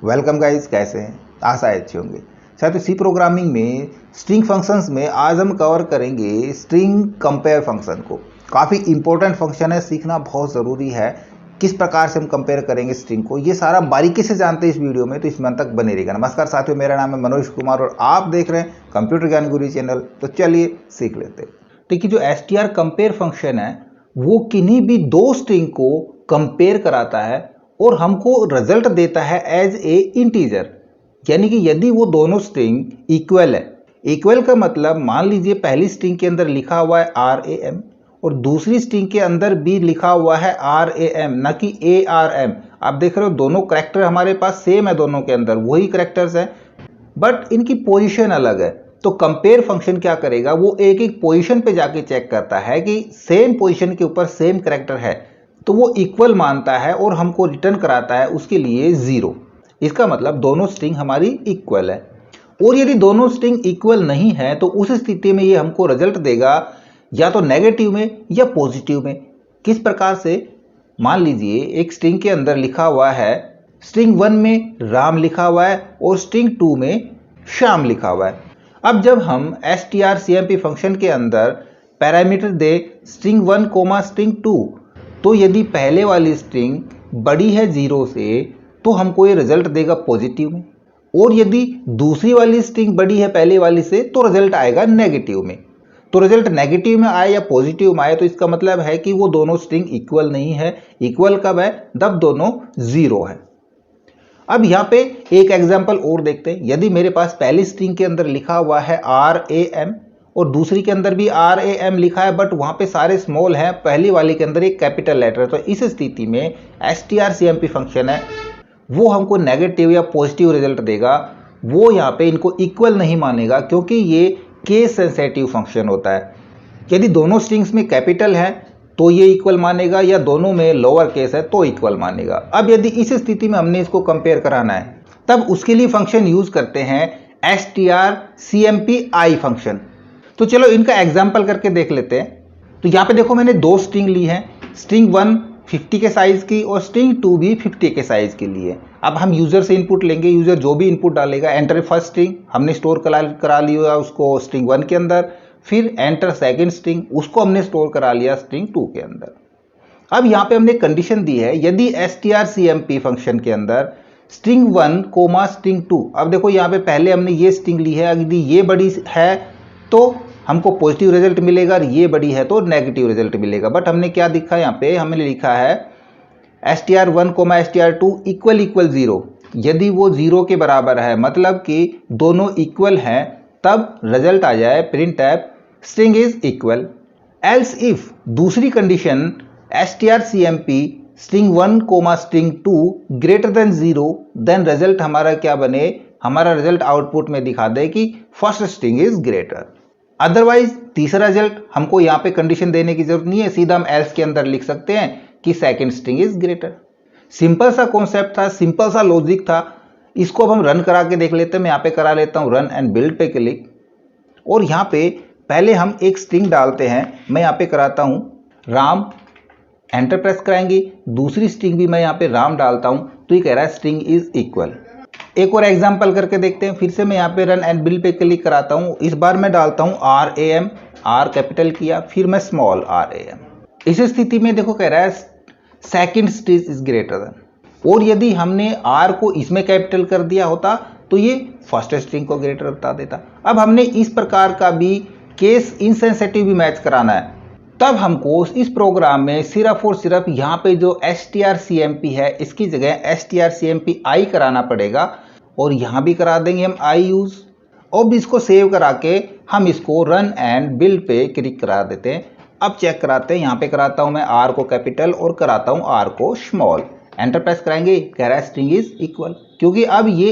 Welcome guys, कैसे हैं? आशा है अच्छे होंगे। साथ ही सी प्रोग्रामिंग में स्ट्रिंग फंक्शंस में आज हम कवर करेंगे स्ट्रिंग कंपेयर फंक्शन को। काफ़ी इंपॉर्टेंट फंक्शन है, सीखना बहुत ज़रूरी है। किस प्रकार से हम कंपेयर करेंगे स्ट्रिंग को, ये सारा बारीकी से जानते हैं इस वीडियो में, तो इसमें अंत तक बने रहेगा। नमस्कार साथियों, मेरा नाम है मनोज कुमार और आप देख रहे हैं कंप्यूटर ज्ञान गुरु चैनल। तो चलिए सीख लेते हैं। देखिए, जो str कंपेयर फंक्शन है वो किन्हीं भी दो स्ट्रिंग को कंपेयर कराता है और हमको रिजल्ट देता है एज ए इंटीजर। यानी कि यदि वो दोनों स्ट्रिंग इक्वल है, इक्वल का मतलब मान लीजिए पहली स्ट्रिंग के अंदर लिखा हुआ है RAM और दूसरी स्ट्रिंग के अंदर भी लिखा हुआ है RAM, ना कि ARM। आप देख रहे हो दोनों करैक्टर हमारे पास सेम है, दोनों के अंदर वही करैक्टर्स हैं बट इनकी पोजीशन अलग है। तो कंपेयर फंक्शन क्या करेगा, वो एक एक पोजीशन पे जाके चेक करता है कि सेम पोजीशन के ऊपर सेम करैक्टर है तो वो इक्वल मानता है और हमको रिटर्न कराता है उसके लिए 0। इसका मतलब दोनों स्ट्रिंग हमारी इक्वल है। और यदि दोनों स्ट्रिंग इक्वल नहीं है तो उस स्थिति में ये हमको रिजल्ट देगा या तो नेगेटिव में या पॉजिटिव में। किस प्रकार से, मान लीजिए एक स्ट्रिंग के अंदर लिखा हुआ है, स्ट्रिंग 1 में राम लिखा हुआ है और स्ट्रिंग 2 में श्याम लिखा हुआ है। अब जब हम strcmp फंक्शन के अंदर पैरामीटर दे स्ट्रिंग 1 कोमा स्ट्रिंग 2, तो यदि पहले वाली स्ट्रिंग बड़ी है 0 से तो हमको ये रिजल्ट देगा पॉजिटिव में, और यदि दूसरी वाली स्ट्रिंग बड़ी है पहले वाली से तो रिजल्ट आएगा नेगेटिव में। तो रिजल्ट नेगेटिव में आए या पॉजिटिव में आए तो इसका मतलब है कि वो दोनों स्ट्रिंग इक्वल नहीं है। इक्वल कब है, जब दोनों 0 है। अब यहाँ पे एक एग्जांपल और देखते हैं। यदि मेरे पास पहली स्ट्रिंग के अंदर लिखा हुआ है RAM और दूसरी के अंदर भी RAM लिखा है बट वहाँ पे सारे स्मॉल हैं, पहली वाली के अंदर एक कैपिटल लेटर है, तो इस स्थिति में strcmp फंक्शन है वो हमको नेगेटिव या पॉजिटिव रिजल्ट देगा। वो यहाँ पे इनको इक्वल नहीं मानेगा क्योंकि ये केस सेंसेटिव फंक्शन होता है। यदि दोनों स्ट्रिंग्स में कैपिटल है तो ये इक्वल मानेगा या दोनों में लोअर केस है तो इक्वल मानेगा। अब यदि इस स्थिति में हमने इसको कंपेयर कराना है तब उसके लिए फंक्शन यूज करते हैं strcmpi फंक्शन। तो चलो इनका एग्जांपल करके देख लेते हैं। तो यहाँ पे देखो मैंने दो स्ट्रिंग ली है, स्ट्रिंग 1 50 के साइज की और स्ट्रिंग 2 भी 50 के साइज के लिए। अब हम यूजर से इनपुट लेंगे, यूजर जो भी इनपुट डालेगा, एंटर फर्स्ट स्ट्रिंग हमने स्टोर करा लिया उसको स्ट्रिंग 1 के अंदर, फिर एंटर सेकंड स्ट्रिंग, उसको हमने स्टोर करा लिया स्ट्रिंग 2 के अंदर। अब यहाँ पे हमने कंडीशन दी है, यदि strcmp फंक्शन के अंदर स्ट्रिंग 1 कोमा स्ट्रिंग 2, अब देखो यहाँ पे पहले हमने ये स्ट्रिंग ली है, यदि ये बड़ी है तो हमको पॉजिटिव रिजल्ट मिलेगा और ये बड़ी है तो नेगेटिव रिजल्ट मिलेगा। बट हमने क्या दिखा, यहाँ पे हमने लिखा है str1 coma str2 equal equal 0। यदि वो 0 के बराबर है मतलब कि दोनों इक्वल हैं तब रिजल्ट आ जाए printf string is equal. Else if दूसरी condition strcmp string 1 comma string 2 greater than 0, then result हमारा क्या बने, हमारा रिजल्ट आउटपुट में दिखा दे कि first string is greater. Otherwise तीसरा रिजल्ट हमको यहाँ पे कंडीशन देने की जरूरत नहीं है, सीधा हम एल्स के अंदर लिख सकते हैं कि second string is greater. Simple सा कॉन्सेप्ट था, सिंपल सा लॉजिक था। इसको अब हम रन करा के देख लेते हैं। मैं यहाँ पे करा लेता हूँ रन एंड बिल्ड पे क्लिक, और यहाँ पे पहले हम एक स्ट्रिंग डालते हैं। मैं यहाँ पे कराता हूँ राम, एंटर प्रेस कराएंगे, दूसरी स्ट्रिंग भी मैं यहाँ पे राम डालता हूँ तो ये कह रहा है स्ट्रिंग इज इक्वल। एक और एग्जांपल करके देखते हैं। फिर से मैं यहाँ पे रन एंड बिल्ड पे क्लिक कराता हूँ, इस बार मैं डालता हूँ RAM, R कैपिटल किया, फिर मैं स्मॉल RAM। इस स्थिति में देखो कह रहा है second string is greater than, और यदि हमने R को इसमें कैपिटल कर दिया होता तो ये फर्स्ट स्ट्रिंग को ग्रेटर बता देता। अब हमने इस प्रकार का भी केस इनसेंसिटिव भी मैच कराना है, तब हमको इस प्रोग्राम में सिर्फ और सिर्फ यहाँ पे जो strcmp है इसकी जगह strcmpi कराना पड़ेगा, और यहाँ भी करा देंगे हम i यूज। अब इसको सेव करा के हम इसको रन एंड बिल्ड पे क्लिक करा देते हैं। अब चेक कराते हैं, यहाँ पे कराता हूँ मैं R को कैपिटल और कराता हूँ R को स्मॉल, एंटर प्रेस कराएंगे, कह रहा है स्ट्रिंग इज इक्वल। क्योंकि अब ये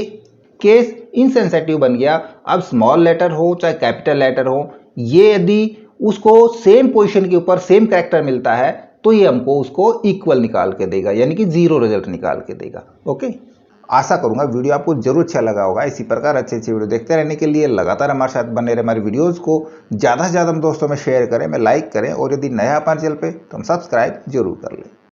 केस इनसेंसिटिव बन गया। अब स्मॉल लेटर हो चाहे कैपिटल लेटर हो, ये यदि उसको सेम पोजीशन के ऊपर सेम कैरेक्टर मिलता है तो ये हमको उसको इक्वल निकाल के देगा, यानी कि 0 रिजल्ट निकाल के देगा। ओके, आशा करूंगा वीडियो आपको जरूर अच्छा लगा होगा। इसी प्रकार अच्छे अच्छे वीडियो देखते रहने के लिए लगातार हमारे साथ बने रहे। हमारी वीडियोस को ज़्यादा से ज़्यादा हम दोस्तों में शेयर करें, में लाइक करें, और यदि नया हमारे चैनल पे तो हम सब्सक्राइब जरूर कर लें।